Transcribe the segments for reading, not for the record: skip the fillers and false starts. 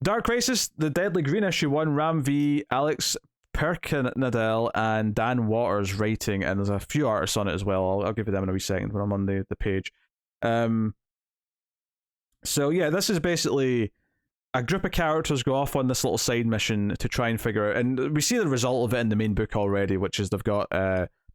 Dark Crisis, The Deadly Green issue 1, Ram V, Alex Perkinadel, and Dan Waters writing, and there's a few artists on it as well. I'll give you them in a wee second when I'm on the page. So yeah, this is basically a group of characters go off on this little side mission to try and figure out, and we see the result of it in the main book already, which is they've got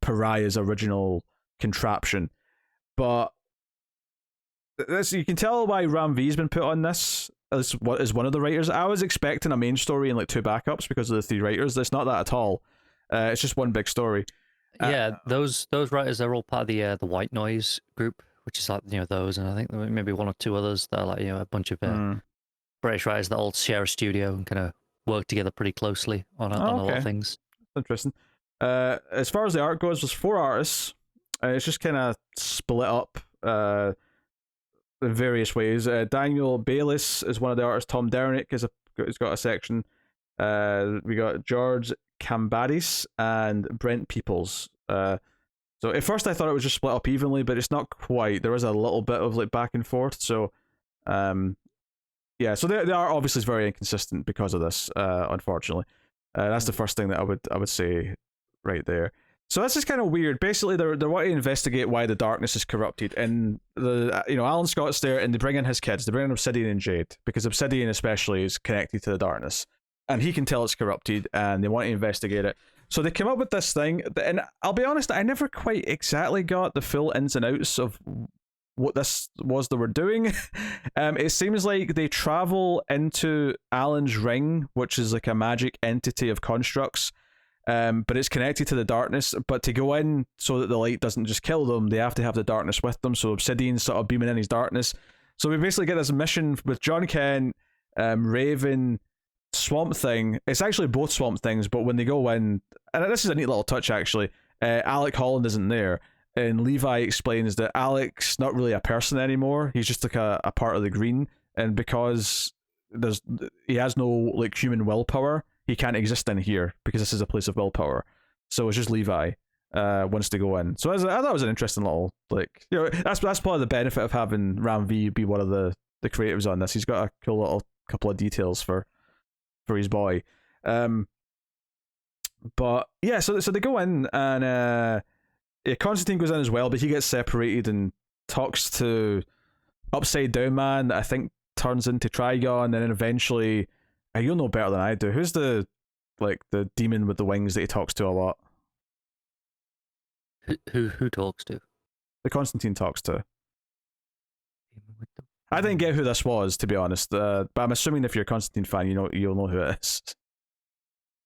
Pariah's original contraption. But this, you can tell why Ram V's been put on this as what is one of the writers. I was expecting a main story and like 2 backups because of the 3 writers. It's not that at all. It's just one big story. Yeah, those writers are all part of the White Noise group, which is like, you know, those, and I think maybe 1 or 2 others that are like, you know, a bunch of British writers that all share a studio and kind of work together pretty closely on a lot of things. Interesting. As far as the art goes, there's 4 artists. It's just kind of split up in various ways. Daniel Bayliss is one of the artists. Tom Derenick has got a section. We got George Cambadis and Brent Peoples. So at first I thought it was just split up evenly, but it's not quite. There is a little bit of like back and forth. So yeah, so they are obviously very inconsistent because of this, unfortunately. That's the first thing that I would say right there. So this is kind of weird. Basically, they're wanting to investigate why the darkness is corrupted, and Alan Scott's there, and they bring in his kids. They bring in Obsidian and Jade because Obsidian especially is connected to the darkness, and he can tell it's corrupted, and they want to investigate it. So they came up with this thing, and I'll be honest, I never quite exactly got the full ins and outs of what this was they were doing. It seems like they travel into Alan's ring, which is like a magic entity of constructs. But it's connected to the darkness. But to go in so that the light doesn't just kill them, they have to have the darkness with them. So Obsidian's sort of beaming in his darkness. So we basically get this mission with John Kent, Raven, Swamp Thing. It's actually both Swamp Things, but when they go in, and this is a neat little touch actually, Alec Holland isn't there. And Levi explains that Alec's not really a person anymore. He's just like a part of the Green. And because he has no like human willpower, he can't exist in here because this is a place of willpower. So it's just Levi wants to go in. So I thought it was an interesting little, like, you know, that's part of the benefit of having Ram V be one of the creatives on this. He's got a cool little couple of details for his boy. But yeah, so they go in, and Constantine goes in as well, but he gets separated and talks to Upside Down Man that I think turns into Trigon, and then eventually, you'll know better than I do. Who's the demon with the wings that he talks to a lot? Who talks to? The Constantine talks to. I didn't get who this was, to be honest. But I'm assuming if you're a Constantine fan, you'll know who it is.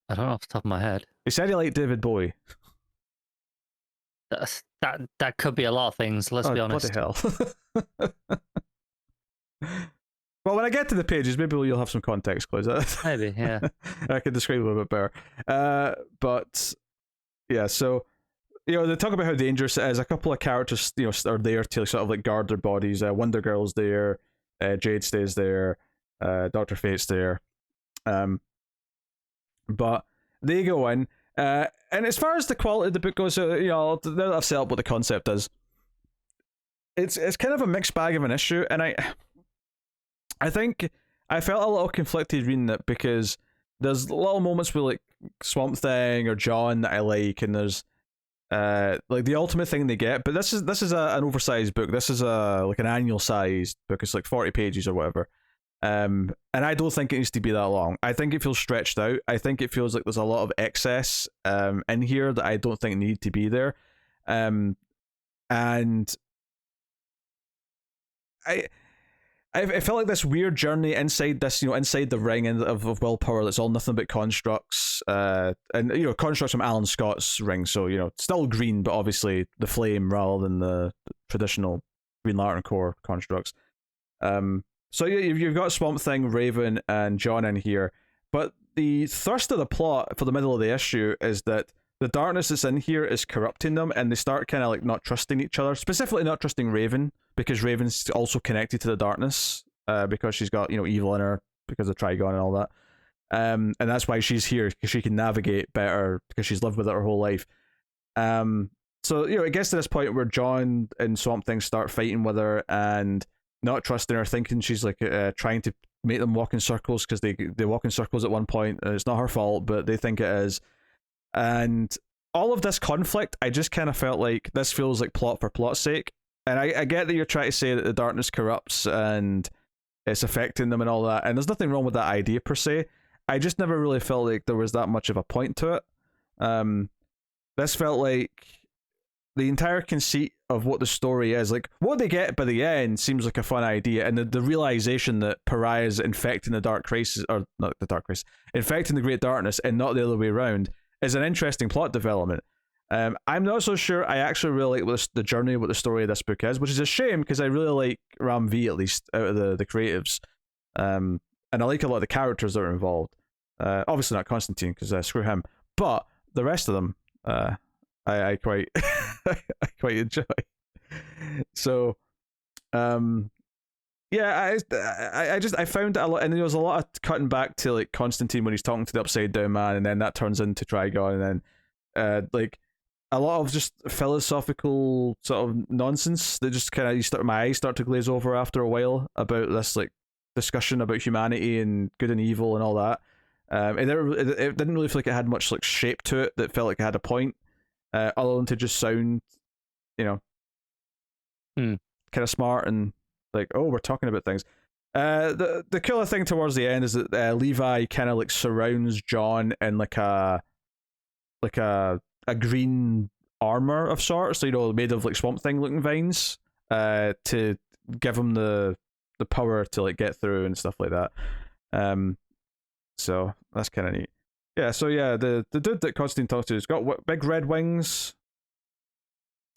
I don't know off the top of my head. He said he liked David Bowie. That could be a lot of things. Let's be honest. What the hell? Well, when I get to the pages, maybe you'll have some context clues. Maybe, yeah. I can describe it a little bit better. But yeah, so they talk about how dangerous it is. A couple of characters, are there to sort of like guard their bodies. Wonder Girl's there, Jade stays there, Dr. Fate's there. But they go in, and as far as the quality of the book goes, now that I've set up what the concept is, it's kind of a mixed bag of an issue, and I think I felt a little conflicted reading it because there's little moments with like Swamp Thing or John that I like, and there's like the ultimate thing they get, but this is an oversized book. This is like an annual sized book. It's like 40 pages or whatever. And I don't think it needs to be that long. I think it feels stretched out. I think it feels like there's a lot of excess in here that I don't think need to be there. And I felt like this weird journey inside this, inside the ring of willpower that's all nothing but constructs, and constructs from Alan Scott's ring. So still green, but obviously the flame rather than the traditional Green Lantern Corps constructs. So you've got Swamp Thing, Raven, and John in here, but the thrust of the plot for the middle of the issue is that the darkness that's in here is corrupting them, and they start kind of like not trusting each other, specifically not trusting Raven, because Raven's also connected to the darkness, because she's got, evil in her because of Trigon and all that. And that's why she's here, because she can navigate better, because she's lived with it her whole life. So, it gets to this point where John and Swamp Thing start fighting with her and not trusting her, thinking she's like trying to make them walk in circles because they walk in circles at one point. And it's not her fault, but they think it is. And all of this conflict, I just kind of felt like this feels like plot for plot's sake. And I get that you're trying to say that the darkness corrupts and it's affecting them and all that, and there's nothing wrong with that idea per se. I just never really felt like there was that much of a point to it. This felt like the entire conceit of what the story is, like what they get by the end, seems like a fun idea, and the realization that Pariah is infecting the dark races, or not the dark race, infecting the great darkness, and not the other way around, is an interesting plot development. I'm not so sure I actually really like the journey, what the story of this book is, which is a shame because I really like Ram V, at least out of the creatives, and I like a lot of the characters that are involved. Obviously not Constantine because screw him, but the rest of them I quite I quite enjoy. So yeah, I found it a lot, and there was a lot of cutting back to like Constantine when he's talking to the Upside Down Man, and then that turns into Trigon, and then like a lot of just philosophical sort of nonsense that just kind of my eyes start to glaze over after a while about this like discussion about humanity and good and evil and all that. It didn't really feel like it had much like shape to it that felt like it had a point, other than to just sound, kind of smart and like, oh, we're talking about things. The killer thing towards the end is that Levi kind of like surrounds John in like a green armor of sorts, made of like Swamp Thing looking vines, to give him the power to like get through and stuff like that. So that's kind of neat. Yeah. So yeah, the dude that Constantine talks to has got big red wings.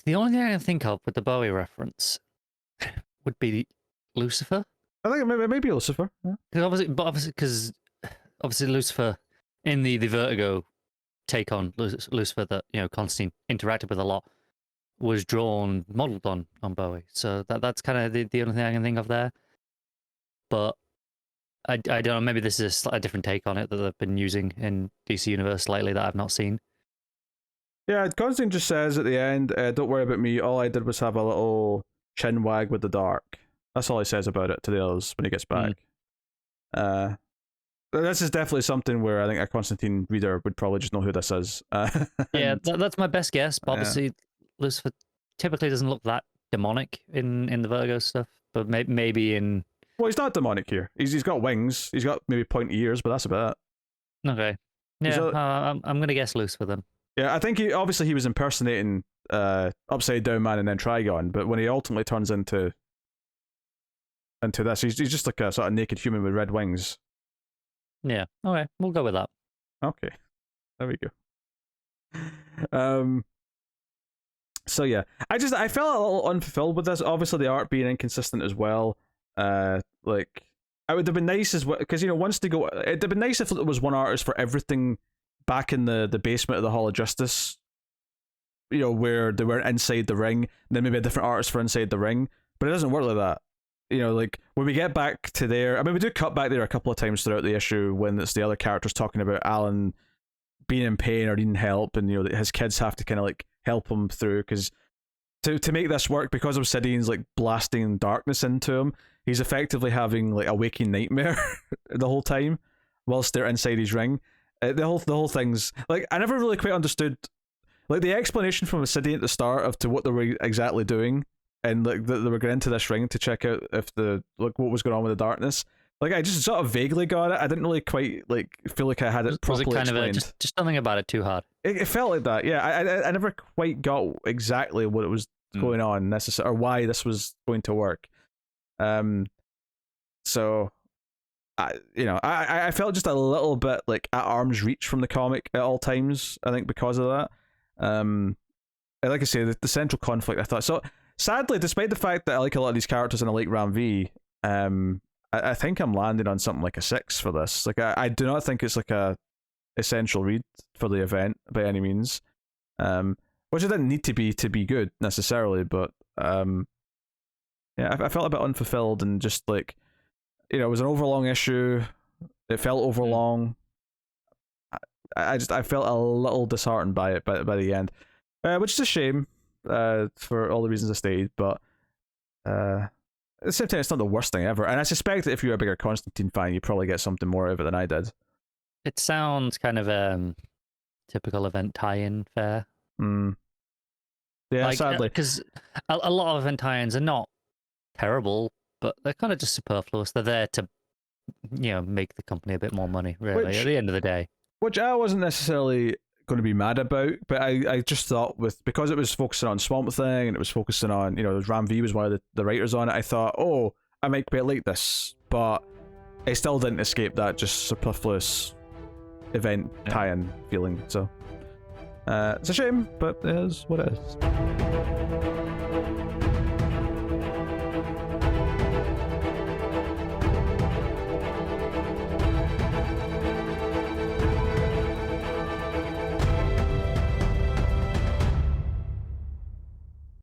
The only thing I can think of with the Bowie reference would be Lucifer. I think maybe Lucifer. Yeah. Because obviously Lucifer in the Vertigo take on Lucifer that Constantine interacted with a lot was modeled on Bowie, so that's kind of the only thing I can think of there. But I don't know, maybe this is a different take on it that they've been using in DC Universe lately that I've not seen. Yeah, Constantine just says at the end, don't worry about me, all I did was have a little chin wag with the dark. That's all he says about it to the others when he gets back. This is definitely something where I think a Constantine reader would probably just know who this is. Yeah, that's my best guess. But obviously, Lucifer typically doesn't look that demonic in the Vertigo stuff, but maybe in... Well, he's not demonic here. He's got wings. He's got maybe pointy ears, but that's about it. Okay. Yeah, I'm going to guess Lucifer then. Yeah, I think he was impersonating Upside Down Man and then Trigon, but when he ultimately turns into this, he's just like a sort of naked human with red wings. Yeah. Okay, we'll go with that. Okay, there we go. So yeah, I felt a little unfulfilled with this. Obviously, the art being inconsistent as well. Like I would have been nice as well because once they go, it'd have been nice if it was one artist for everything back in the basement of the Hall of Justice. Where they weren't inside the ring, and then maybe a different artist for inside the ring. But it doesn't work like that. Like when we get back to there, I mean, we do cut back there a couple of times throughout the issue when it's the other characters talking about Alan being in pain or needing help, and his kids have to kind of like help him through because to make this work, because Obsidian's like blasting darkness into him, he's effectively having like a waking nightmare the whole time whilst they're inside his ring. The whole thing's like, I never really quite understood like the explanation from Obsidian at the start of to what they were exactly doing. And like they were going into this ring to check out if what was going on with the darkness. Like I just sort of vaguely got it. I didn't really quite like feel like I had it properly was it kind explained. Of just something about it too hard? It felt like that. Yeah, I never quite got exactly what it was going on necessarily, or why this was going to work. So I felt just a little bit like at arm's reach from the comic at all times. I think because of that. Like I say, the central conflict. I thought so. Sadly, despite the fact that I like a lot of these characters and I like Ram V, I think I'm landing on something like a 6 for this. Like I do not think it's like a essential read for the event by any means, which it didn't need to be good necessarily. But yeah, I felt a bit unfulfilled and just like it was an overlong issue. It felt overlong. I felt a little disheartened by it by the end, which is a shame. For all the reasons I stated, but at the same time, it's not the worst thing ever. And I suspect that if you're a bigger Constantine fan, you probably get something more out of it than I did. It sounds kind of typical event tie-in fare. Yeah, like, sadly. Because a lot of event tie-ins are not terrible, but they're kind of just superfluous. They're there to, make the company a bit more money, really, at the end of the day. Which I wasn't necessarily going to be mad about, but I just thought because it was focusing on Swamp Thing and it was focusing on, Ram V was one of the writers on it, I thought, oh, I might quite like this, but it still didn't escape that just superfluous event tie-in feeling, so it's a shame, but it is what it is.